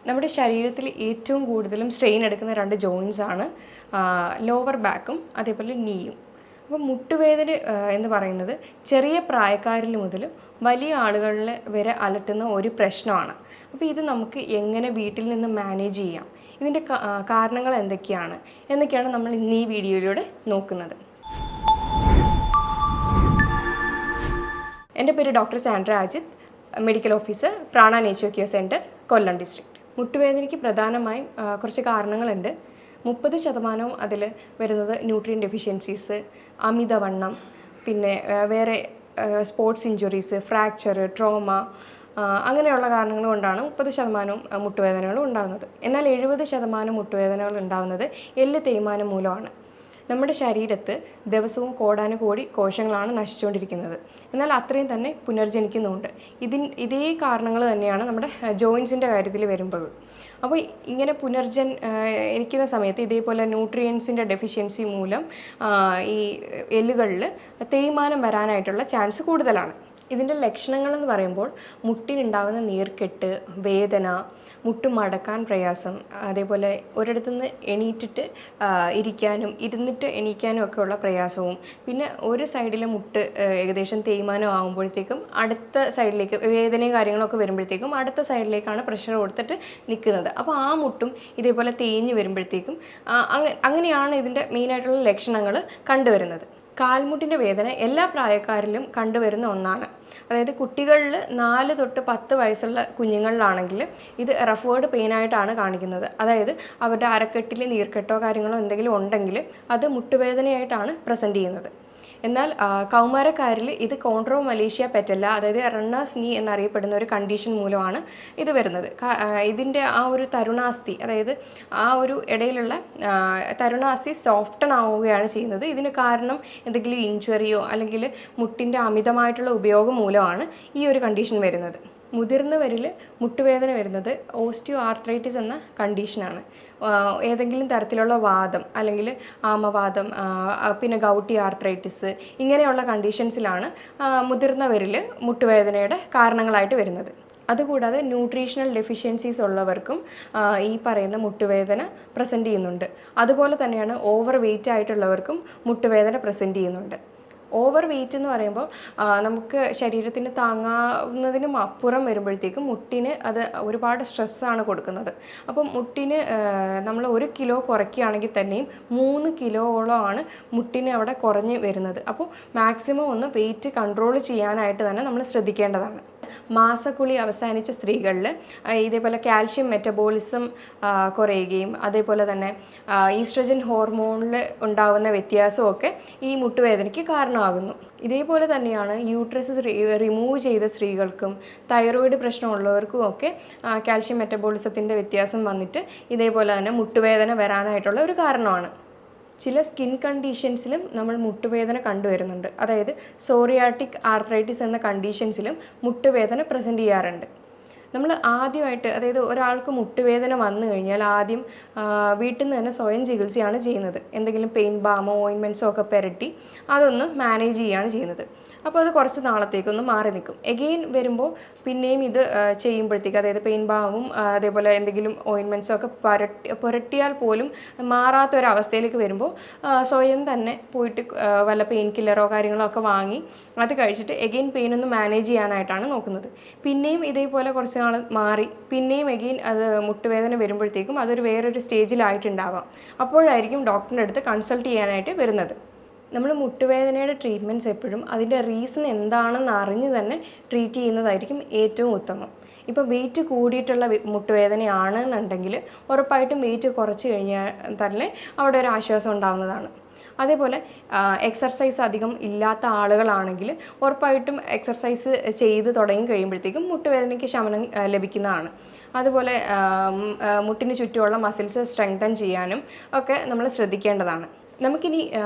നമ്മുടെ ശരീരത്തിൽ ഏറ്റവും കൂടുതലും സ്ട്രെയിൻ എടുക്കുന്ന രണ്ട് ജോയിൻസ് ആണ് ലോവർ ബാക്കും അതേപോലെ നീയും. അപ്പോൾ മുട്ടുവേദന എന്ന് പറയുന്നത് ചെറിയ പ്രായക്കാരിൽ മുതൽ വലിയ ആളുകളിൽ വരെ അലട്ടുന്ന ഒരു പ്രശ്നമാണ്. അപ്പോൾ ഇത് നമുക്ക് എങ്ങനെ വീട്ടിൽ നിന്ന് മാനേജ് ചെയ്യാം, ഇതിൻ്റെ കാരണങ്ങൾ എന്നൊക്കെയാണ് നമ്മൾ ഇന്ന് ഈ വീഡിയോയിലൂടെ നോക്കുന്നത്. എൻ്റെ പേര് doctor Sandra Ajith, medical officer Prana nature care centre, Kollam district. മുട്ടുവേദനയ്ക്ക് പ്രധാനമായും കുറച്ച് കാരണങ്ങളുണ്ട്. 30% അതിൽ വരുന്നത് ന്യൂട്രിയൻ ഡെഫിഷ്യൻസീസ്, അമിതവണ്ണം, പിന്നെ വേറെ സ്പോർട്സ് ഇഞ്ചുറീസ്, ഫ്രാക്ചർ, ട്രോമ, അങ്ങനെയുള്ള കാരണങ്ങൾ കൊണ്ടാണ് 30% മുട്ടുവേദനകൾ ഉണ്ടാകുന്നത്. എന്നാൽ 70% മുട്ടുവേദനകൾ ഉണ്ടാകുന്നത് എല്ല് തേയ്മാനം മൂലമാണ്. നമ്മുടെ ശരീരത്ത് ദിവസവും കോടാനുകോടി കോശങ്ങളാണ് നശിച്ചുകൊണ്ടിരിക്കുന്നത്. എന്നാൽ അത്രയും തന്നെ പുനർജനിക്കുന്നുമുണ്ട്. ഇതേ കാരണങ്ങൾ തന്നെയാണ് നമ്മുടെ ജോയിൻസിൻ്റെ കാര്യത്തിൽ വരുമ്പോഴും. അപ്പോൾ ഇങ്ങനെ എനിക്കുന്ന സമയത്ത് ഇതേപോലെ ന്യൂട്രിയൻസിൻ്റെ ഡെഫിഷ്യൻസി മൂലം ഈ എല്ലുകളിൽ തേയ്മാനം വരാനായിട്ടുള്ള ചാൻസ് കൂടുതലാണ്. ഇതിൻ്റെ ലക്ഷണങ്ങളെന്ന് പറയുമ്പോൾ മുട്ടിനുണ്ടാകുന്ന നീർക്കെട്ട്, വേദന, മുട്ട് മടക്കാൻ പ്രയാസം, അതേപോലെ ഒരിടത്തുനിന്ന് എണീറ്റിട്ട് ഇരിക്കാനും ഇരുന്നിട്ട് എണീക്കാനും ഒക്കെ ഉള്ള പ്രയാസവും, പിന്നെ ഒരു സൈഡിലെ മുട്ട് ഏകദേശം തേയ്മാനം ആകുമ്പോഴത്തേക്കും അടുത്ത സൈഡിലേക്ക് വേദനയും കാര്യങ്ങളൊക്കെ വരുമ്പോഴത്തേക്കും അടുത്ത സൈഡിലേക്കാണ് പ്രഷർ കൊടുത്തിട്ട് നിൽക്കുന്നത്. അപ്പോൾ ആ മുട്ടും ഇതേപോലെ തേഞ്ഞ് വരുമ്പോഴത്തേക്കും അങ്ങനെയാണ് ഇതിൻ്റെ മെയിനായിട്ടുള്ള ലക്ഷണങ്ങൾ കണ്ടുവരുന്നത്. കാൽമുട്ടിൻ്റെ വേദന എല്ലാ പ്രായക്കാരിലും കണ്ടുവരുന്ന ഒന്നാണ്. അതായത് കുട്ടികളിൽ 4 തൊട്ട് 10 വയസ്സുള്ള കുഞ്ഞുങ്ങളിലാണെങ്കിൽ ഇത് റെഫേർഡ് പെയിനായിട്ടാണ് കാണിക്കുന്നത്. അതായത് അവരുടെ അരക്കെട്ടിൽ നീർക്കെട്ടോ കാര്യങ്ങളോ എന്തെങ്കിലും ഉണ്ടെങ്കിൽ അത് മുട്ടുവേദനയായിട്ടാണ് പ്രസൻറ്റ് ചെയ്യുന്നത്. എന്നാൽ കൗമാരക്കാരിൽ ഇത് കോൺട്രോമലേഷ്യ പെറ്റല്ല, അതായത് റണ്ണേഴ്സ് നീ എന്നറിയപ്പെടുന്ന ഒരു കണ്ടീഷൻ മൂലമാണ് ഇത് വരുന്നത്. ഇതിൻ്റെ ആ ഒരു തരുണാസ്ഥി, അതായത് ആ ഒരു ഇടയിലുള്ള തരുണാസ്ഥി സോഫ്റ്റൺ ആവുകയാണ് ചെയ്യുന്നത്. ഇതിന് കാരണം എന്തെങ്കിലും ഇഞ്ചുറിയോ അല്ലെങ്കിൽ മുട്ടിൻ്റെ അമിതമായിട്ടുള്ള ഉപയോഗം മൂലമാണ് ഈ ഒരു കണ്ടീഷൻ വരുന്നത്. മുതിർന്നവരിൽ മുട്ടുവേദന വരുന്നത് ഓസ്റ്റിയോ ആർത്രൈറ്റിസ് എന്ന കണ്ടീഷനാണ്. ഏതെങ്കിലും തരത്തിലുള്ള വാദം അല്ലെങ്കിൽ ആമവാദം, പിന്നെ ഗൗട്ടി ആർത്രൈറ്റിസ്, ഇങ്ങനെയുള്ള കണ്ടീഷൻസിലാണ് മുതിർന്നവരിൽ മുട്ടുവേദനയുടെ കാരണങ്ങളായിട്ട് വരുന്നത്. അതുകൂടാതെ ന്യൂട്രീഷണൽ ഡെഫിഷ്യൻസീസ് ഉള്ളവർക്കും ഈ പറയുന്ന മുട്ടുവേദന പ്രസൻറ്റ് ചെയ്യുന്നുണ്ട്. അതുപോലെ തന്നെയാണ് ഓവർ വെയ്റ്റ് ആയിട്ടുള്ളവർക്കും മുട്ടുവേദന പ്രസൻറ്റ് ചെയ്യുന്നുണ്ട്. ഓവർ വെയ്റ്റ് എന്ന് പറയുമ്പോൾ നമുക്ക് ശരീരത്തിന് താങ്ങാവുന്നതിനും അപ്പുറം വരുമ്പോഴത്തേക്കും മുട്ടിന് അത് ഒരുപാട് സ്ട്രെസ്സാണ് കൊടുക്കുന്നത്. അപ്പം മുട്ടിന് നമ്മൾ 1 കിലോ കുറയ്ക്കുകയാണെങ്കിൽ തന്നെയും 3 കിലോയോളമാണ് മുട്ടിന് അവിടെ കുറഞ്ഞ് വരുന്നത്. അപ്പോൾ മാക്സിമം ഒന്ന് വെയ്റ്റ് കൺട്രോൾ ചെയ്യാനായിട്ട് തന്നെ നമ്മൾ ശ്രദ്ധിക്കേണ്ടതാണ്. മാസക്കുളി അവസാനിച്ച സ്ത്രീകളിൽ ഇതേപോലെ കാൽഷ്യം മെറ്റബോളിസം കുറയുകയും അതേപോലെ തന്നെ ഈസ്ട്രജൻ ഹോർമോണിൽ ഉണ്ടാകുന്ന വ്യത്യാസമൊക്കെ ഈ മുട്ടുവേദനയ്ക്ക് കാരണമാകുന്നു. ഇതേപോലെ തന്നെയാണ് യൂട്രസ് റിമൂവ് ചെയ്ത സ്ത്രീകൾക്കും തൈറോയിഡ് പ്രശ്നമുള്ളവർക്കും ഒക്കെ കാൽഷ്യം മെറ്റബോളിസത്തിൻ്റെ വ്യത്യാസം വന്നിട്ട് ഇതേപോലെ തന്നെ മുട്ടുവേദന വരാനായിട്ടുള്ള ഒരു കാരണമാണ്. ചില സ്കിൻ കണ്ടീഷൻസിലും നമ്മൾ മുട്ടുവേദന കണ്ടുവരുന്നുണ്ട്. അതായത് സോറിയാറ്റിക് ആർത്രൈറ്റിസ് എന്ന കണ്ടീഷൻസിലും മുട്ടുവേദന പ്രസൻറ്റ് ചെയ്യാറുണ്ട്. നമ്മൾ ആദ്യമായിട്ട്, അതായത് ഒരാൾക്ക് മുട്ടുവേദന വന്നു കഴിഞ്ഞാൽ ആദ്യം വീട്ടിൽ നിന്ന് തന്നെ സ്വയം ചികിത്സയാണ് ചെയ്യുന്നത്. എന്തെങ്കിലും പെയിൻ ബാമോ ഓയിൻമെൻറ്റ്സോ ഒക്കെ പുരട്ടി അതൊന്ന് മാനേജ് ചെയ്യുകയാണ് ചെയ്യുന്നത്. അപ്പോൾ അത് കുറച്ച് നാളത്തേക്കൊന്ന് മാറി നിൽക്കും. എഗെയിൻ വരുമ്പോൾ പിന്നെയും ഇത് ചെയ്യുമ്പോഴത്തേക്ക്, അതായത് പെയിൻ ബാമും അതേപോലെ എന്തെങ്കിലും ഓയിൻമെൻറ്റ്സോ ഒക്കെ പുരട്ടിയാൽ പോലും മാറാത്തൊരവസ്ഥയിലേക്ക് വരുമ്പോൾ സ്വയം തന്നെ പോയിട്ട് വല്ല പെയിൻ കില്ലറോ കാര്യങ്ങളോ ഒക്കെ വാങ്ങി അത് കഴിച്ചിട്ട് എഗെയിൻ പെയിൻ ഒന്ന് മാനേജ് ചെയ്യാനായിട്ടാണ് നോക്കുന്നത്. പിന്നെയും ഇതേപോലെ കുറച്ച് നാൾ മാറി പിന്നെയും എഗെയിൻ അത് മുട്ടുവേദന വരുമ്പോഴത്തേക്കും അതൊരു വേറൊരു സ്റ്റേജിലായിട്ടുണ്ടാവാം. അപ്പോഴായിരിക്കും ഡോക്ടറിൻ്റെ അടുത്ത് കൺസൾട്ട് ചെയ്യാനായിട്ട് വരുന്നത്. നമ്മൾ മുട്ടുവേദനയുടെ ട്രീറ്റ്മെൻറ്റ്സ് എപ്പോഴും അതിൻ്റെ റീസൺ എന്താണെന്ന് അറിഞ്ഞ് തന്നെ ട്രീറ്റ് ചെയ്യുന്നതായിരിക്കും ഏറ്റവും ഉത്തമം. ഇപ്പോൾ വെയിറ്റ് കൂടിയിട്ടുള്ള മുട്ടുവേദനയാണെന്നുണ്ടെങ്കിൽ ഉറപ്പായിട്ടും വെയിറ്റ് കുറച്ച് കഴിഞ്ഞാൽ തന്നെ അവിടെ ഒരു ആശ്വാസം ഉണ്ടാകുന്നതാണ്. അതേപോലെ എക്സർസൈസ് അധികം ഇല്ലാത്ത ആളുകളാണെങ്കിൽ ഉറപ്പായിട്ടും എക്സർസൈസ് ചെയ്ത് തുടങ്ങി കഴിയുമ്പോഴത്തേക്കും മുട്ടുവേദനയ്ക്ക് ശമനം ലഭിക്കുന്നതാണ്. അതുപോലെ മുട്ടിന് ചുറ്റുമുള്ള മസിൽസ് സ്ട്രെങ്തൻ ചെയ്യാനും ഒക്കെ നമ്മൾ ശ്രദ്ധിക്കേണ്ടതാണ്. നമുക്കിനി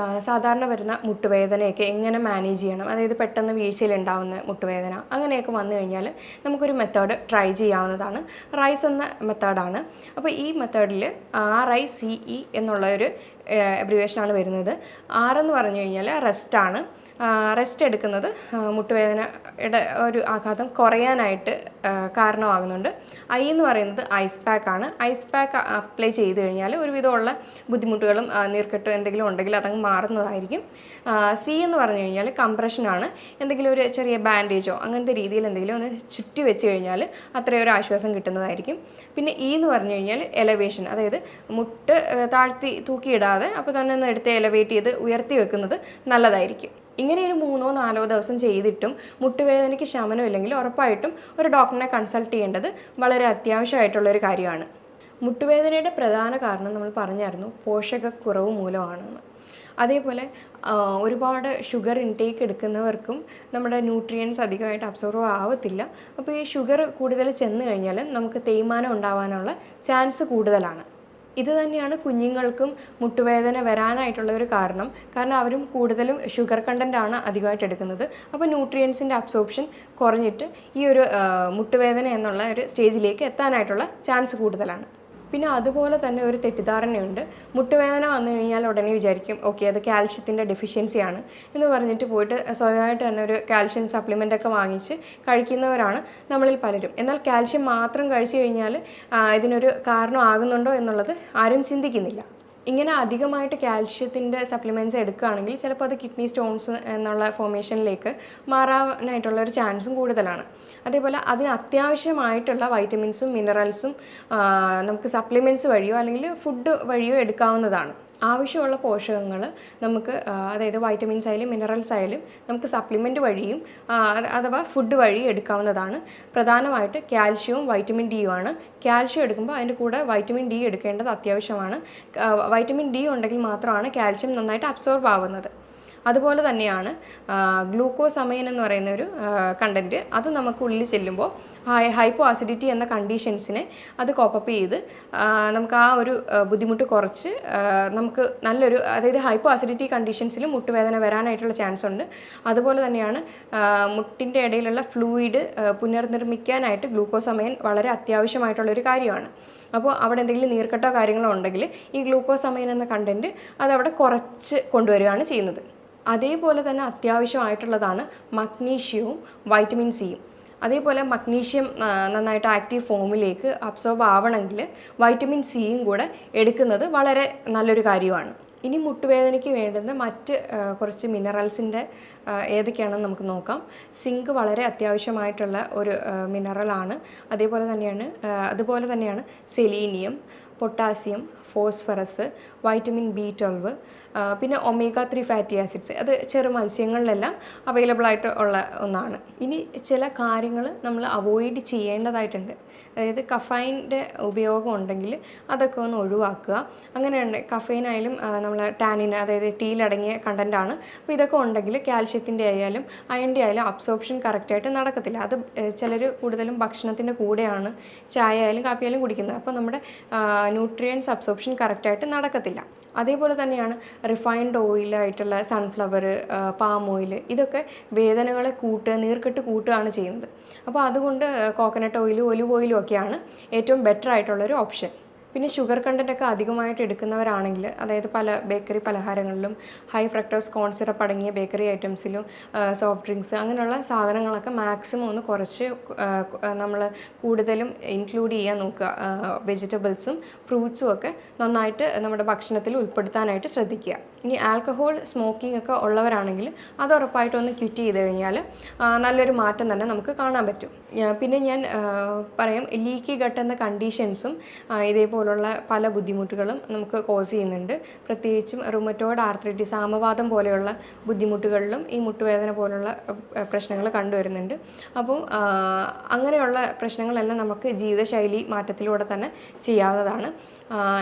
സാധാരണ വരുന്ന മുട്ടുവേദനയൊക്കെ എങ്ങനെ മാനേജ് ചെയ്യണം, അതായത് പെട്ടെന്ന് വീഴ്ചയിലുണ്ടാകുന്ന മുട്ടുവേദന അങ്ങനെയൊക്കെ വന്നു കഴിഞ്ഞാൽ നമുക്കൊരു മെത്തേഡ് ട്രൈ ചെയ്യാവുന്നതാണ്. റൈസ് എന്ന മെത്തേഡാണ്. അപ്പോൾ ഈ മെത്തേഡിൽ RICE എന്നുള്ള ഒരു അബ്രിവേഷനാണ് വരുന്നത്. R എന്ന് പറഞ്ഞു കഴിഞ്ഞാൽ റെസ്റ്റാണ്, റെസ്റ്റ് എടുക്കുന്നത് മുട്ടുവേദനയുടെ ഒരു ആഘാതം കുറയാനായിട്ട് കാരണമാകുന്നുണ്ട്. ഐ എന്ന് പറയുന്നത് ഐസ് പാക്കാണ്. ഐസ് പാക്ക് അപ്ലൈ ചെയ്ത് കഴിഞ്ഞാൽ ഒരുവിധമുള്ള ബുദ്ധിമുട്ടുകളും നീർക്കെട്ട് എന്തെങ്കിലും ഉണ്ടെങ്കിൽ അതങ്ങ് മാറുന്നതായിരിക്കും. സി എന്ന് പറഞ്ഞു കഴിഞ്ഞാൽ കംപ്രഷനാണ്. എന്തെങ്കിലും ഒരു ചെറിയ ബാൻഡേജോ അങ്ങനത്തെ രീതിയിൽ എന്തെങ്കിലും ഒന്ന് ചുറ്റി വെച്ച് കഴിഞ്ഞാൽ അത്രയൊരു ആശ്വാസം കിട്ടുന്നതായിരിക്കും. പിന്നെ ഇ എന്ന് പറഞ്ഞു കഴിഞ്ഞാൽ എലവേഷൻ, അതായത് മുട്ട് താഴ്ത്തി തൂക്കിയിടാതെ അപ്പോൾ തന്നെ ഒന്ന് എടുത്ത് എലവേറ്റ് ചെയ്ത് ഉയർത്തി വെക്കുന്നത് നല്ലതായിരിക്കും. ഇങ്ങനെ ഒരു 3-4 ദിവസം ചെയ്തിട്ടും മുട്ടുവേദനയ്ക്ക് ശമനമില്ലെങ്കിൽ ഉറപ്പായിട്ടും ഒരു ഡോക്ടറിനെ കൺസൾട്ട് ചെയ്യേണ്ടത് വളരെ അത്യാവശ്യമായിട്ടുള്ളൊരു കാര്യമാണ്. മുട്ടുവേദനയുടെ പ്രധാന കാരണം നമ്മൾ പറഞ്ഞായിരുന്നു പോഷകക്കുറവ് മൂലമാണെന്ന്. അതേപോലെ ഒരുപാട് ഷുഗർ ഇൻടേക്ക് എടുക്കുന്നവർക്കും നമ്മുടെ ന്യൂട്രിയൻസ് അധികമായിട്ട് അബ്സോർവ് ആവത്തില്ല. അപ്പോൾ ഈ ഷുഗർ കൂടുതൽ ചെന്ന് കഴിഞ്ഞാൽ നമുക്ക് തേയ്മാനം ഉണ്ടാവാനുള്ള ചാൻസ് കൂടുതലാണ്. ഇത് തന്നെയാണ് കുഞ്ഞുങ്ങൾക്കും മുട്ടുവേദന വരാനായിട്ടുള്ള ഒരു കാരണം അവരും കൂടുതലും ഷുഗർ കണ്ടൻ്റാണ് അധികമായിട്ട് എടുക്കുന്നത്. അപ്പോൾ ന്യൂട്രിയൻസിൻ്റെ അബ്സോർപ്ഷൻ കുറഞ്ഞിട്ട് ഈ ഒരു മുട്ടുവേദന എന്നുള്ള ഒരു സ്റ്റേജിലേക്ക് എത്താനായിട്ടുള്ള ചാൻസ് കൂടുതലാണ്. പിന്നെ അതുപോലെ തന്നെ ഒരു തെറ്റിദ്ധാരണയുണ്ട്, മുട്ടുവേദന വന്നു കഴിഞ്ഞാൽ ഉടനെ വിചാരിക്കും ഓക്കെ അത് കാൽഷ്യത്തിൻ്റെ ഡെഫിഷ്യൻസിയാണ് എന്ന് പറഞ്ഞിട്ട് പോയിട്ട് സ്വയമായിട്ട് തന്നെ ഒരു കാൽഷ്യം സപ്ലിമെൻ്റൊക്കെ വാങ്ങിച്ച് കഴിക്കുന്നവരാണ് നമ്മളിൽ പലരും. എന്നാൽ കാൽഷ്യം മാത്രം കഴിച്ചു കഴിഞ്ഞാൽ ഇതിനൊരു കാരണമാകുന്നുണ്ടോ എന്നുള്ളത് ആരും ചിന്തിക്കുന്നില്ല. ഇങ്ങനെ അധികമായിട്ട് കാൽഷ്യത്തിൻ്റെ സപ്ലിമെൻറ്റ്സ് എടുക്കുകയാണെങ്കിൽ ചിലപ്പോൾ അത് കിഡ്നി സ്റ്റോൺസ് എന്നുള്ള ഫോർമേഷനിലേക്ക് മാറാനായിട്ടുള്ള ഒരു ചാൻസും കൂടുതലാണ്. അതേപോലെ അതിന് അത്യാവശ്യമായിട്ടുള്ള വൈറ്റമിൻസും മിനറൽസും നമുക്ക് സപ്ലിമെൻറ്റ്സ് വഴിയോ അല്ലെങ്കിൽ ഫുഡ് വഴിയോ എടുക്കാവുന്നതാണ്. ആവശ്യമുള്ള പോഷകങ്ങൾ നമുക്ക് അതായത് വൈറ്റമിൻസ് ആയാലും മിനറൽസ് ആയാലും നമുക്ക് സപ്ലിമെൻറ്റ് വഴിയും അഥവാ ഫുഡ് വഴി എടുക്കാവുന്നതാണ്. പ്രധാനമായിട്ട് കാൽഷ്യവും വൈറ്റമിൻ ഡിയുമാണ്. കാൽഷ്യം എടുക്കുമ്പോൾ അതിൻ്റെ കൂടെ വൈറ്റമിൻ ഡി എടുക്കേണ്ടത് അത്യാവശ്യമാണ്. വൈറ്റമിൻ ഡി ഉണ്ടെങ്കിൽ മാത്രമാണ് കാൽഷ്യം നന്നായിട്ട് അബ്സോർബ് ആവുന്നത്. അതുപോലെ തന്നെയാണ് ഗ്ലൂക്കോസമൈൻ എന്ന് പറയുന്ന ഒരു കണ്ടൻറ്റ്, അത് നമുക്ക് ഉള്ളിൽ ചെല്ലുമ്പോൾ ഹൈപ്പോ അസിഡിറ്റി എന്ന കണ്ടീഷൻസിനെ അത് കോപ്പപ്പ് ചെയ്ത് നമുക്ക് ആ ഒരു ബുദ്ധിമുട്ട് കുറച്ച് നമുക്ക് നല്ലൊരു, അതായത് ഹൈപ്പോ അസിഡിറ്റി കണ്ടീഷൻസിൽ മുട്ടുവേദന വരാനായിട്ടുള്ള ചാൻസ് ഉണ്ട്. അതുപോലെ തന്നെയാണ് മുട്ടിൻ്റെ ഇടയിലുള്ള ഫ്ലൂയിഡ് പുനർനിർമ്മിക്കാനായിട്ട് ഗ്ലൂക്കോസമൈൻ വളരെ അത്യാവശ്യമായിട്ടുള്ളൊരു കാര്യമാണ്. അപ്പോൾ അവിടെ എന്തെങ്കിലും നീർക്കെട്ടോ കാര്യങ്ങളോ ഉണ്ടെങ്കിൽ ഈ ഗ്ലൂക്കോസമൈൻ എന്ന കണ്ടൻറ്റ് അതവിടെ കുറച്ച് കൊണ്ടുവരികയാണ് ചെയ്യുന്നത്. അതേപോലെ തന്നെ അത്യാവശ്യമായിട്ടുള്ളതാണ് മഗ്നീഷ്യവും വൈറ്റമിൻ സിയും. അതേപോലെ മഗ്നീഷ്യം നന്നായിട്ട് ആക്റ്റീവ് ഫോമിലേക്ക് അബ്സോർബ് ആവണമെങ്കിൽ വൈറ്റമിൻ സിയും കൂടെ എടുക്കുന്നത് വളരെ നല്ലൊരു കാര്യമാണ്. ഇനി മുട്ടുവേദനയ്ക്ക് വേണ്ടുന്ന മറ്റ് കുറച്ച് മിനറൽസിൻ്റെ ഏതൊക്കെയാണെന്ന് നമുക്ക് നോക്കാം. സിങ്ക് വളരെ അത്യാവശ്യമായിട്ടുള്ള ഒരു മിനറലാണ്. അതുപോലെ തന്നെയാണ് selenium, potassium, phosphorus, vitamin B12, പിന്നെ ഒമേഗ 3 ഫാറ്റി ആസിഡ്സ്. അത് ചെറു മത്സ്യങ്ങളിലെല്ലാം അവൈലബിൾ ആയിട്ട് ഉള്ള ഒന്നാണ്. ഇനി ചില കാര്യങ്ങൾ നമ്മൾ അവോയ്ഡ് ചെയ്യേണ്ടതായിട്ടുണ്ട്. അതായത് കഫൈൻ്റെ ഉപയോഗം ഉണ്ടെങ്കിൽ അതൊക്കെ ഒന്ന് ഒഴിവാക്കുക. അങ്ങനെയുണ്ട് കഫൈനായാലും നമ്മൾ ടാനിൻ, അതായത് ടീയിലടങ്ങിയ കണ്ടൻ്റാണ്. അപ്പോൾ ഇതൊക്കെ ഉണ്ടെങ്കിൽ കാൽഷ്യത്തിൻ്റെ ആയാലും അയണിൻ്റെ ആയാലും അബ്സോർപ്ഷൻ കറക്റ്റായിട്ട് നടക്കത്തില്ല. അത് ചിലർ കൂടുതലും ഭക്ഷണത്തിൻ്റെ കൂടെയാണ് ചായ ആയാലും കാപ്പി ആയാലും കുടിക്കുന്നത്. അപ്പോൾ നമ്മുടെ ന്യൂട്രിയൻസ് അബ്സോർപ്ഷൻ കറക്റ്റായിട്ട് നടക്കത്തില്ല. അതേപോലെ തന്നെയാണ് റിഫൈൻഡ് ഓയിലായിട്ടുള്ള സൺഫ്ലവർ, പാം ഓയിൽ, ഇതൊക്കെ വേദനകളെ നീർക്കെട്ട് കൂട്ടുകയാണ് ചെയ്യുന്നത്. അപ്പോൾ അതുകൊണ്ട് കോക്കനട്ട് ഓയിലും ഒലിവ് ഓയിലും ഒക്കെയാണ് ഏറ്റവും ബെറ്റർ ആയിട്ടുള്ളൊരു ഓപ്ഷൻ. പിന്നെ ഷുഗർ കണ്ടൻറ്റൊക്കെ അധികമായിട്ട് എടുക്കുന്നവരാണെങ്കിൽ, അതായത് പല ബേക്കറി പലഹാരങ്ങളിലും ഹൈ ഫ്രക്ടോസ് കോൺ സിറപ്പ് അടങ്ങിയ ബേക്കറി ഐറ്റംസിലും സോഫ്റ്റ് ഡ്രിങ്ക്സ് അങ്ങനെയുള്ള സാധനങ്ങളൊക്കെ മാക്സിമം ഒന്ന് കുറച്ച് നമ്മൾ കൂടുതലും ഇൻക്ലൂഡ് ചെയ്യാൻ നോക്കുക. വെജിറ്റബിൾസും ഫ്രൂട്ട്സും ഒക്കെ നന്നായിട്ട് നമ്മുടെ ഭക്ഷണത്തിൽ ഉൾപ്പെടുത്താനായിട്ട് ശ്രദ്ധിക്കുക. ഇനി ആൽക്കഹോൾ സ്മോക്കിംഗ് ഒക്കെ ഉള്ളവരാണെങ്കിൽ അത് ഉറപ്പായിട്ടൊന്ന് ക്വിറ്റ് ചെയ്ത് കഴിഞ്ഞാൽ നല്ലൊരു മാറ്റം തന്നെ നമുക്ക് കാണാൻ പറ്റും. പിന്നെ ഞാൻ പറയാം, ലീക്കി ഗട്ട് എന്ന കണ്ടീഷൻസും ഇതേപോലുള്ള പല ബുദ്ധിമുട്ടുകളും നമുക്ക് കോസ് ചെയ്യുന്നുണ്ട്. പ്രത്യേകിച്ചും റുമറ്റോയ്ഡ് ആർത്രൈറ്റിസ്, ആമവാദം പോലെയുള്ള ബുദ്ധിമുട്ടുകളിലും ഈ മുട്ടുവേദന പോലുള്ള പ്രശ്നങ്ങൾ കണ്ടുവരുന്നുണ്ട്. അപ്പോൾ അങ്ങനെയുള്ള പ്രശ്നങ്ങളെല്ലാം നമുക്ക് ജീവിതശൈലി മാറ്റത്തിലൂടെ തന്നെ ചെയ്യാവുന്നതാണ്.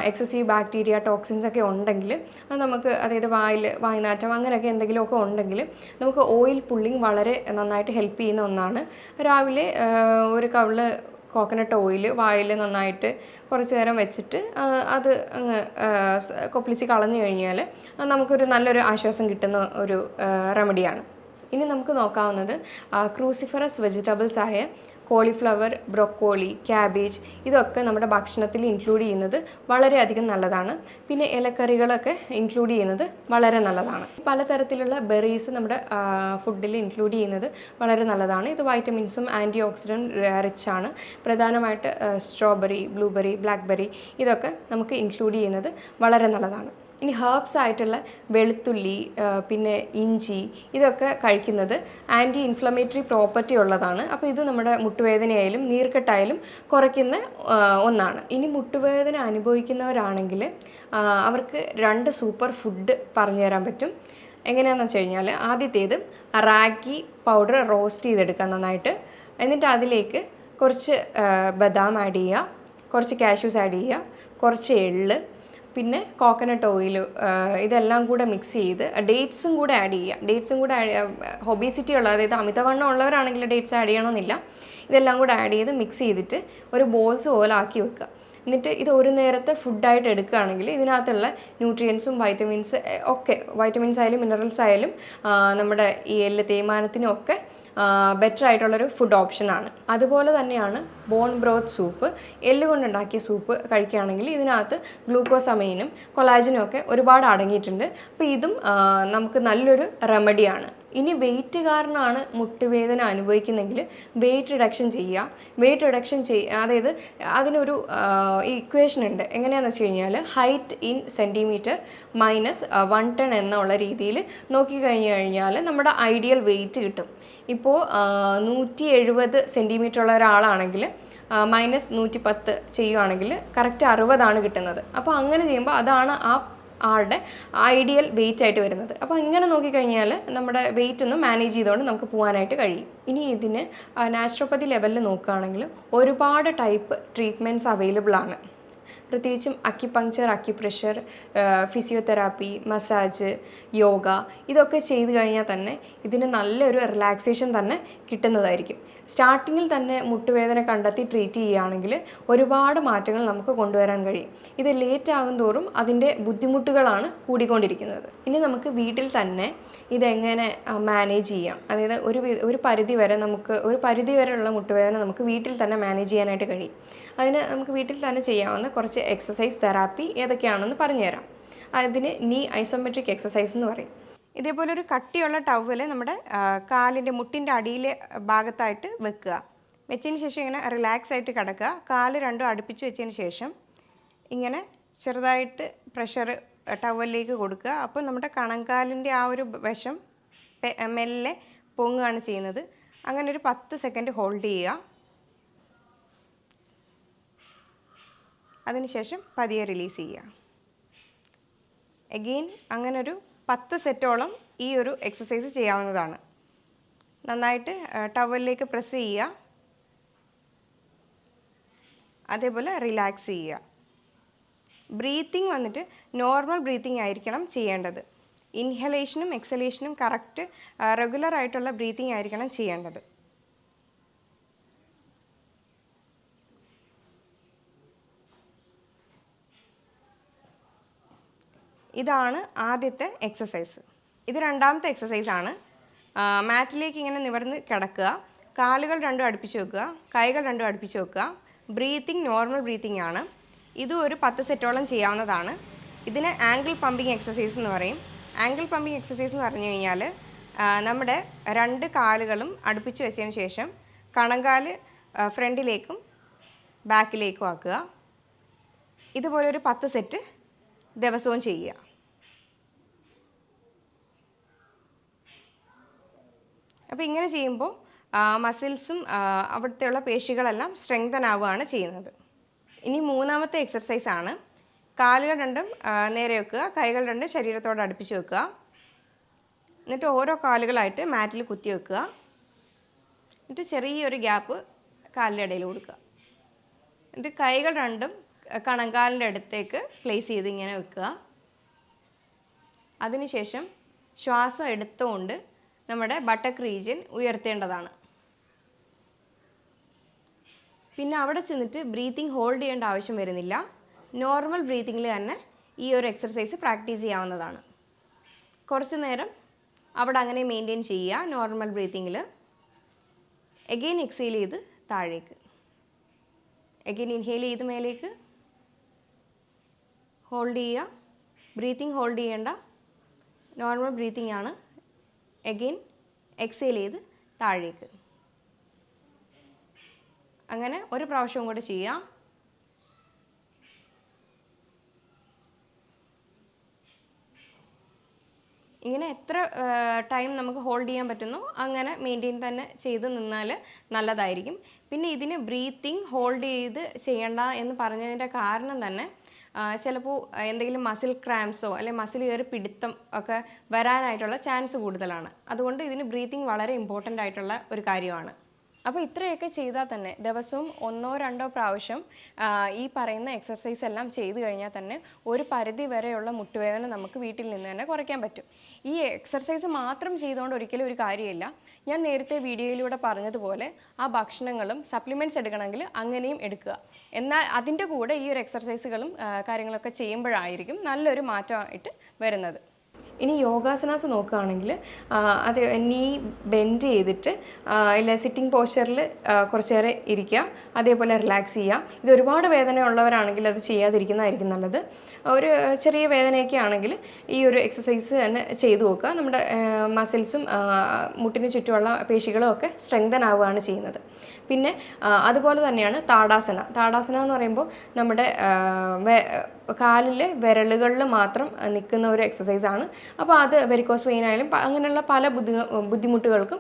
എക്സസീവ് ബാക്ടീരിയ ടോക്സിൻസ് ഒക്കെ ഉണ്ടെങ്കിൽ അത് നമുക്ക്, അതായത് വായ്നാറ്റം അങ്ങനെയൊക്കെ എന്തെങ്കിലുമൊക്കെ ഉണ്ടെങ്കിൽ നമുക്ക് ഓയിൽ പുള്ളിങ് വളരെ നന്നായിട്ട് ഹെൽപ്പ് ചെയ്യുന്ന ഒന്നാണ്. രാവിലെ ഒരു കവിള് കോക്കനട്ട് ഓയിൽ വായിൽ നന്നായിട്ട് കുറച്ച് നേരം വെച്ചിട്ട് അത് അങ്ങ് കൊപ്പിളിച്ച് കളഞ്ഞു കഴിഞ്ഞാൽ നമുക്കൊരു നല്ലൊരു ആശ്വാസം കിട്ടുന്ന ഒരു റെമഡിയാണ്. ഇനി നമുക്ക് നോക്കാവുന്നത് ക്രൂസിഫറസ് വെജിറ്റബിൾസ് ആയ കോളിഫ്ലവർ, ബ്രൊക്കോളി, ക്യാബേജ് ഇതൊക്കെ നമ്മുടെ ഭക്ഷണത്തിൽ ഇൻക്ലൂഡ് ചെയ്യുന്നത് വളരെയധികം നല്ലതാണ്. പിന്നെ ഇലക്കറികളൊക്കെ ഇൻക്ലൂഡ് ചെയ്യുന്നത് വളരെ നല്ലതാണ്. പലതരത്തിലുള്ള ബെറീസ് നമ്മുടെ ഫുഡിൽ ഇൻക്ലൂഡ് ചെയ്യുന്നത് വളരെ നല്ലതാണ്. ഇത് വൈറ്റമിൻസും ആൻറ്റി ഓക്സിഡൻറ്റ് റിച്ച് ആണ്. പ്രധാനമായിട്ട് സ്ട്രോബെറി, ബ്ലൂബെറി, ബ്ലാക്ക്ബെറി ഇതൊക്കെ നമുക്ക് ഇൻക്ലൂഡ് ചെയ്യുന്നത് വളരെ നല്ലതാണ്. ഇനി ഹെർബ്സ് ആയിട്ടുള്ള വെളുത്തുള്ളി, പിന്നെ ഇഞ്ചി ഇതൊക്കെ കഴിക്കുന്നത് ആൻറ്റി ഇൻഫ്ലമേറ്ററി പ്രോപ്പർട്ടി ഉള്ളതാണ്. അപ്പോൾ ഇത് നമ്മുടെ മുട്ടുവേദനയായാലും നീർക്കെട്ടായാലും കുറയ്ക്കുന്ന ഒന്നാണ്. ഇനി മുട്ടുവേദന അനുഭവിക്കുന്നവരാണെങ്കിൽ അവർക്ക് 2 സൂപ്പർ ഫുഡ് പറഞ്ഞു തരാൻ പറ്റും. എങ്ങനെയാണെന്ന് വെച്ച് കഴിഞ്ഞാൽ, ആദ്യത്തേത് റാഗി പൗഡർ റോസ്റ്റ് ചെയ്തെടുക്കുക നന്നായിട്ട്. എന്നിട്ട് അതിലേക്ക് കുറച്ച് ബദാം ആഡ് ചെയ്യുക, കുറച്ച് കാഷ്യൂസ് ആഡ് ചെയ്യുക, കുറച്ച് എള്ള്, പിന്നെ കോക്കനട്ട് ഓയിൽ, ഇതെല്ലാം കൂടെ മിക്സ് ചെയ്ത് ഡേറ്റ്സും കൂടെ ആഡ് ചെയ്യുക. ഡേറ്റ്സും കൂടെ ഒബീസിറ്റി ഉള്ള, അതായത് അമിതവണ്ണം ഉള്ളവരാണെങ്കിൽ ഡേറ്റ്സ് ആഡ് ചെയ്യണമെന്നില്ല. ഇതെല്ലാം കൂടെ ആഡ് ചെയ്ത് മിക്സ് ചെയ്തിട്ട് ഒരു ബോൾസ് പോലെ ആക്കി വെക്കുക. എന്നിട്ട് ഇത് ഒരു നേരത്തെ ഫുഡായിട്ട് എടുക്കുകയാണെങ്കിൽ ഇതിനകത്തുള്ള ന്യൂട്രിയൻസും വൈറ്റമിൻസ് ആയാലും മിനറൽസ് ആയാലും നമ്മുടെ ഈ എല്ല് തേയ്മാനത്തിനും ഒക്കെ ബെറ്റർ ആയിട്ടുള്ളൊരു ഫുഡ് ഓപ്ഷനാണ്. അതുപോലെ തന്നെയാണ് ബോൺ ബ്രോത്ത് സൂപ്പ്. എല്ല് കൊണ്ടുണ്ടാക്കിയ സൂപ്പ് കഴിക്കുകയാണെങ്കിൽ ഇതിനകത്ത് ഗ്ലൂക്കോസമൈനും കൊളാജനും ഒക്കെ ഒരുപാട് അടങ്ങിയിട്ടുണ്ട്. അപ്പോൾ ഇതും നമുക്ക് നല്ലൊരു റെമഡിയാണ്. ഇനി വെയിറ്റ് കാരണമാണ് മുട്ടുവേദന അനുഭവിക്കുന്നെങ്കിൽ വെയിറ്റ് റിഡക്ഷൻ ചെയ്യുക. അതായത് അതിനൊരു ഇക്വേഷൻ ഉണ്ട്. എങ്ങനെയാണെന്ന് വെച്ച് കഴിഞ്ഞാൽ, ഹൈറ്റ് ഇൻ സെൻറ്റിമീറ്റർ മൈനസ് 1 ടൺ എന്നുള്ള രീതിയിൽ നോക്കിക്കഴിഞ്ഞു കഴിഞ്ഞാൽ നമ്മുടെ ഐഡിയൽ വെയിറ്റ് കിട്ടും. ഇപ്പോൾ 170 സെൻറ്റിമീറ്റർ ഉള്ള ഒരാളാണെങ്കിൽ മൈനസ് 110 ചെയ്യുവാണെങ്കിൽ കറക്റ്റ് 60 കിട്ടുന്നത്. അപ്പോൾ അങ്ങനെ ചെയ്യുമ്പോൾ അതാണ് ആ ആളുടെ ഐഡിയൽ വെയിറ്റ് ആയിട്ട് വരുന്നത്. അപ്പോൾ ഇങ്ങനെ നോക്കിക്കഴിഞ്ഞാൽ നമ്മുടെ വെയിറ്റ് ഒന്ന് മാനേജ് ചെയ്തുകൊണ്ട് നമുക്ക് പോകാനായിട്ട് കഴിയും. ഇനി ഇതിന് നാച്ചുറോപ്പതി ലെവലിൽ നോക്കുകയാണെങ്കിൽ ഒരുപാട് ടൈപ്പ് ട്രീറ്റ്മെൻറ്റ്സ് അവൈലബിൾ ആണ്. പ്രത്യേകിച്ചും acupuncture, acupressure, physiotherapy, massage, yoga ഇതൊക്കെ ചെയ്ത് കഴിഞ്ഞാൽ തന്നെ ഇതിന് നല്ലൊരു റിലാക്സേഷൻ തന്നെ കിട്ടുന്നതായിരിക്കും. സ്റ്റാർട്ടിങ്ങിൽ തന്നെ മുട്ടുവേദന കണ്ടെത്തി ട്രീറ്റ് ചെയ്യുകയാണെങ്കിൽ ഒരുപാട് മാറ്റങ്ങൾ നമുക്ക് കൊണ്ടുവരാൻ കഴിയും. ഇത് ലേറ്റ് ആകും തോറും അതിൻ്റെ ബുദ്ധിമുട്ടുകളാണ് കൂടിക്കൊണ്ടിരിക്കുന്നത്. ഇനി നമുക്ക് വീട്ടിൽ തന്നെ ഇതെങ്ങനെ മാനേജ് ചെയ്യാം, അതായത് ഒരു പരിധി വരെയുള്ള മുട്ടുവേദന നമുക്ക് വീട്ടിൽ തന്നെ മാനേജ് ചെയ്യാനായിട്ട് കഴിയും. അതിന് നമുക്ക് വീട്ടിൽ തന്നെ ചെയ്യാവുന്ന കുറച്ച് എക്സസൈസ് തെറാപ്പി ഏതൊക്കെയാണെന്ന് പറഞ്ഞുതരാം. അതിന് നീ ഐസോമെട്രിക് എക്സസൈസ് എന്ന് പറയും. ഇതേപോലെ ഒരു കട്ടിയുള്ള ടവല് നമ്മുടെ കാലിൻ്റെ മുട്ടിൻ്റെ അടിയിലെ ഭാഗത്തായിട്ട് വെക്കുക. വെച്ചതിന് ശേഷം ഇങ്ങനെ റിലാക്സ് ആയിട്ട് കിടക്കുക. കാല് രണ്ടും അടുപ്പിച്ച് വെച്ചതിന് ശേഷം ഇങ്ങനെ ചെറുതായിട്ട് പ്രഷർ ടവലിലേക്ക് കൊടുക്കുക. അപ്പോൾ നമ്മുടെ കണങ്കാലിൻ്റെ ആ ഒരു വശം മെല്ലെ പൊങ്ങുകയാണ് ചെയ്യുന്നത്. അങ്ങനെ ഒരു 10 സെക്കൻഡ് ഹോൾഡ് ചെയ്യുക. അതിനുശേഷം പതിയെ റിലീസ് ചെയ്യുക. എഗെയിൻ അങ്ങനെ ഒരു 10 സെറ്റോളം ഈ ഒരു എക്സസൈസ് ചെയ്യാവുന്നതാണ്. നന്നായിട്ട് ടവലിലേക്ക് പ്രസ് ചെയ്യുക. അതേപോലെ റിലാക്സ് ചെയ്യുക. ബ്രീത്തിങ് വന്നിട്ട് നോർമൽ ബ്രീത്തിങ് ആയിരിക്കണം ചെയ്യേണ്ടത്. ഇൻഹലേഷനും എക്സലേഷനും കറക്റ്റ് റെഗുലർ ആയിട്ടുള്ള ബ്രീത്തിങ് ആയിരിക്കണം ചെയ്യേണ്ടത്. ഇതാണ് ആദ്യത്തെ എക്സസൈസ്. ഇത് രണ്ടാമത്തെ എക്സസൈസാണ്. മാറ്റിലേക്ക് ഇങ്ങനെ നിവർന്ന് കിടക്കുക. കാലുകൾ രണ്ടും അടുപ്പിച്ച് വെക്കുക, കൈകൾ രണ്ടും അടുപ്പിച്ച് വെക്കുക. ബ്രീത്തിങ് നോർമൽ ബ്രീത്തിങ് ആണ്. ഇതും ഒരു 10 സെറ്റോളം ചെയ്യാവുന്നതാണ്. ഇതിന് ആംഗിൾ പമ്പിങ് എക്സസൈസ് എന്ന് പറയും. ആംഗിൾ പമ്പിങ് എക്സസൈസ് എന്ന് പറഞ്ഞു കഴിഞ്ഞാൽ നമ്മുടെ 2 കാലുകളും അടുപ്പിച്ച് വെച്ചതിന് ശേഷം കണങ്കാല് ഫ്രണ്ടിലേക്കും ബാക്കിലേക്കും ആക്കുക. ഇതുപോലെ ഒരു 10 സെറ്റ് ദിവസവും ചെയ്യുക. അപ്പോൾ ഇങ്ങനെ ചെയ്യുമ്പോൾ മസിൽസും അവിടുത്തെയുള്ള പേശികളെല്ലാം സ്ട്രെങ്തൻ ആവുകയാണ് ചെയ്യുന്നത്. ഇനി മൂന്നാമത്തെ എക്സർസൈസാണ്. കാലുകൾ രണ്ടും നേരെ വെക്കുക, കൈകൾ രണ്ടും ശരീരത്തോട് അടുപ്പിച്ച് വെക്കുക. എന്നിട്ട് ഓരോ കാലുകളായിട്ട് മാറ്റിൽ കുത്തി വെക്കുക. എന്നിട്ട് ചെറിയൊരു ഗ്യാപ്പ് കാലിൻ്റെ ഇടയിൽ കൊടുക്കുക. എന്നിട്ട് കൈകൾ രണ്ടും കണങ്കാലിൻ്റെ അടുത്തേക്ക് പ്ലേസ് ചെയ്ത് ഇങ്ങനെ വെക്കുക. അതിനുശേഷം ശ്വാസം എടുത്തുകൊണ്ട് നമ്മുടെ ബട്ടക്ക് റീജിയൻ ഉയർത്തേണ്ടതാണ്. പിന്നെ അവിടെ ചെന്നിട്ട് ബ്രീത്തിങ് ഹോൾഡ് ചെയ്യേണ്ട ആവശ്യം വരുന്നില്ല. നോർമൽ ബ്രീത്തിങ്ങിൽ തന്നെ ഈ ഒരു എക്സർസൈസ് പ്രാക്ടീസ് ചെയ്യാവുന്നതാണ്. കുറച്ച് നേരം അവിടെ അങ്ങനെ മെയിൻറ്റെയിൻ ചെയ്യുക നോർമൽ ബ്രീത്തിങ്ങിൽ. എഗെയിൻ എക്സെയിൽ ചെയ്ത് താഴേക്ക്. അഗെയിൻ ഇൻഹേൽ ചെയ്ത് മേലേക്ക്, ഹോൾഡ് ചെയ്യുക. ബ്രീത്തിങ് ഹോൾഡ് ചെയ്യേണ്ട, നോർമൽ ബ്രീത്തിങ് ആണ്. അഗെയിൻ എക്സേൽ ചെയ്ത് താഴേക്ക്. അങ്ങനെ ഒരു പ്രാവശ്യം കൂടെ ചെയ്യാം. ഇങ്ങനെ എത്ര ടൈം നമുക്ക് ഹോൾഡ് ചെയ്യാൻ പറ്റുന്നോ അങ്ങനെ മെയിൻറ്റെയിൻ തന്നെ ചെയ്ത് നിന്നാൽ നല്ലതായിരിക്കും. പിന്നെ ഇതിന് ബ്രീത്തിങ് ഹോൾഡ് ചെയ്ത് ചെയ്യണ്ട എന്ന് പറഞ്ഞതിൻ്റെ കാരണം തന്നെ ചിലപ്പോൾ എന്തെങ്കിലും മസിൽ ക്രാംസോ അല്ലെങ്കിൽ മസിൽ കയറി പിടുത്തം ഒക്കെ വരാനായിട്ടുള്ള ചാൻസ് കൂടുതലാണ്. അതുകൊണ്ട് ഇതിന് ബ്രീത്തിങ് വളരെ ഇമ്പോർട്ടൻ്റ് ആയിട്ടുള്ള ഒരു കാര്യമാണ്. അപ്പോൾ ഇത്രയൊക്കെ ചെയ്താൽ തന്നെ ദിവസവും 1-2 പ്രാവശ്യം ഈ പറയുന്ന എക്സർസൈസ് എല്ലാം ചെയ്തു കഴിഞ്ഞാൽ തന്നെ ഒരു പരിധി വരെയുള്ള മുട്ടുവേദന നമുക്ക് വീട്ടിൽ നിന്ന് തന്നെ കുറയ്ക്കാൻ പറ്റും. ഈ എക്സർസൈസ് മാത്രം ചെയ്തുകൊണ്ട് ഒരിക്കലും ഒരു കാര്യമില്ല. ഞാൻ നേരത്തെ വീഡിയോയിലൂടെ പറഞ്ഞതുപോലെ ആ ഭക്ഷണങ്ങളും സപ്ലിമെൻറ്റ്സ് എടുക്കണമെങ്കിൽ അങ്ങനെയും എടുക്കുക. എന്നാൽ അതിൻ്റെ കൂടെ ഈ ഒരു എക്സർസൈസുകളും കാര്യങ്ങളൊക്കെ ചെയ്യുമ്പോഴായിരിക്കും നല്ലൊരു മാറ്റമായിട്ട് വരുന്നത്. ഇനി യോഗാസനാസ് നോക്കുകയാണെങ്കിൽ അത് നീ ബെൻഡ് ചെയ്തിട്ട് ഇല്ല സിറ്റിംഗ് പോസ്ചറിൽ കുറച്ച് നേരം ഇരിക്കുക, അതേപോലെ റിലാക്സ് ചെയ്യുക. ഇത് ഒരുപാട് വേദന ഉള്ളവരാണെങ്കിൽ അത് ചെയ്യാതിരിക്കുന്നതായിരിക്കും നല്ലത്. ഒരു ചെറിയ വേദനയൊക്കെ ആണെങ്കിൽ ഈ ഒരു എക്സസൈസ് തന്നെ ചെയ്തു നോക്കുക. നമ്മുടെ മസിൽസും മുട്ടിന് ചുറ്റുമുള്ള പേശികളും ഒക്കെ സ്ട്രെങ്തൻ ആവുകയാണ് ചെയ്യുന്നത്. പിന്നെ അതുപോലെ തന്നെയാണ് താടാസന. താടാസന എന്ന് പറയുമ്പോൾ നമ്മുടെ കാലിലെ വിരലുകളിൽ മാത്രം നിൽക്കുന്ന ഒരു എക്സസൈസാണ്. അപ്പോൾ അത് വെരിക്കോസ് വെയിൻ ആയാലും അങ്ങനെയുള്ള പല ബുദ്ധിമുട്ടുകൾക്കും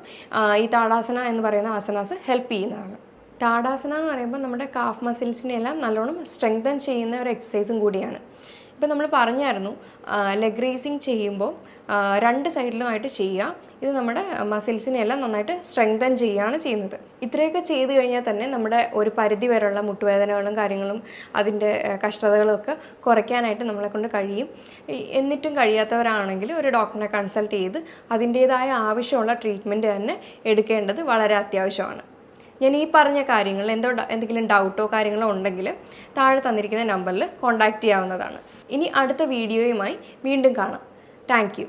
ഈ താടാസന എന്ന് പറയുന്ന ആസനാസ് ഹെൽപ്പ് ചെയ്യുന്നതാണ്. താടാസന എന്ന് പറയുമ്പോൾ നമ്മുടെ കാഫ് മസിൽസിനെല്ലാം നല്ലോണം സ്ട്രെങ്തൻ ചെയ്യുന്ന ഒരു എക്സസൈസും കൂടിയാണ്. ഇപ്പോൾ നമ്മൾ പറഞ്ഞായിരുന്നു ലെഗ് റേസിങ് ചെയ്യുമ്പോൾ 2 സൈഡിലുമായിട്ട് ചെയ്യുക. ഇത് നമ്മുടെ മസിൽസിനെല്ലാം നന്നായിട്ട് സ്ട്രെങ്തൻ ചെയ്യുകയാണ് ചെയ്യുന്നത്. ഇത്രയൊക്കെ ചെയ്ത് കഴിഞ്ഞാൽ തന്നെ നമ്മുടെ ഒരു പരിധി വരെയുള്ള മുട്ടുവേദനകളും കാര്യങ്ങളും അതിൻ്റെ കഷ്ടതകളും ഒക്കെ കുറയ്ക്കാനായിട്ട് നമ്മളെ കൊണ്ട് കഴിയും. എന്നിട്ടും കഴിയാത്തവരാണെങ്കിൽ ഒരു ഡോക്ടറിനെ കൺസൾട്ട് ചെയ്ത് അതിൻ്റേതായ ആവശ്യമുള്ള ട്രീറ്റ്മെൻറ്റ് തന്നെ എടുക്കേണ്ടത് വളരെ അത്യാവശ്യമാണ്. ഞാൻ ഈ പറഞ്ഞ കാര്യങ്ങൾ എന്തെങ്കിലും ഡൗട്ടോ കാര്യങ്ങളോ ഉണ്ടെങ്കിൽ താഴെ തന്നിരിക്കുന്ന നമ്പറിൽ കോൺടാക്റ്റ് ചെയ്യാവുന്നതാണ്. ഇനി അടുത്ത വീഡിയോയുമായി വീണ്ടും കാണാം. Thank you.